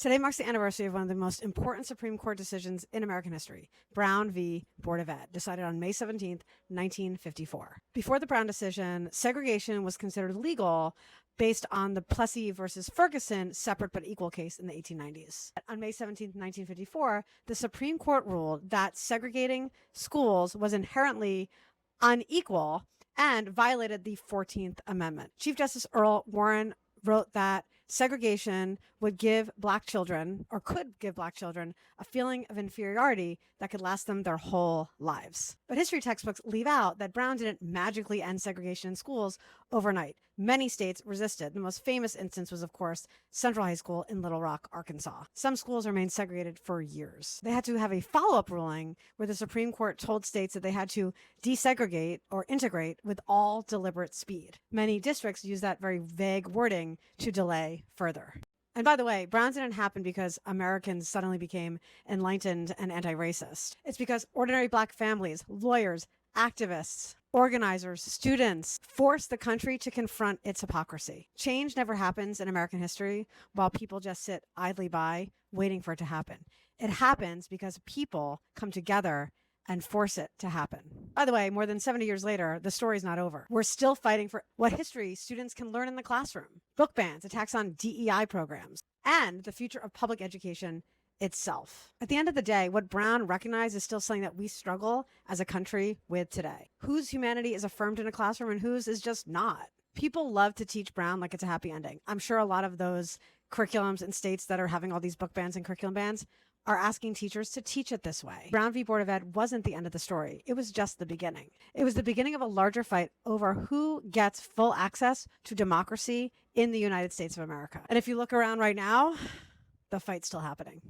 Today marks the anniversary of one of the most important Supreme Court decisions in American history, Brown v. Board of Ed, decided on May 17, 1954. Before the Brown decision, segregation was considered legal based on the Plessy versus Ferguson separate but equal case in the 1890s. On May 17, 1954, the Supreme Court ruled that segregating schools was inherently unequal and violated the 14th Amendment. Chief Justice Earl Warren wrote that segregation would give Black children, or could give Black children, a feeling of inferiority that could last them their whole lives. But history textbooks leave out that Brown didn't magically end segregation in schools overnight. Many states resisted. The most famous instance was, of course, Central High School in Little Rock, Arkansas. Some schools remained segregated for years. They had to have a follow-up ruling where the Supreme Court told states that they had to desegregate or integrate with all deliberate speed. Many districts use that very vague wording to delay further. And by the way, Brown didn't happen because Americans suddenly became enlightened and anti-racist. It's because ordinary Black families, lawyers, activists, organizers, students forced the country to confront its hypocrisy. Change never happens in American history while people just sit idly by waiting for it to happen. It happens because people come together and force it to happen. By the way, more than 70 years later, the story's not over. We're still fighting for what history students can learn in the classroom, book bans, attacks on DEI programs, and the future of public education itself. At the end of the day, what Brown recognized is still something that we struggle as a country with today. Whose humanity is affirmed in a classroom and whose is just not. People love to teach Brown like it's a happy ending. I'm sure a lot of those curriculums in states that are having all these book bans and curriculum bans are asking teachers to teach it this way. Brown v. Board of Ed wasn't the end of the story. It was just the beginning. It was the beginning of a larger fight over who gets full access to democracy in the United States of America. And if you look around right now, the fight's still happening.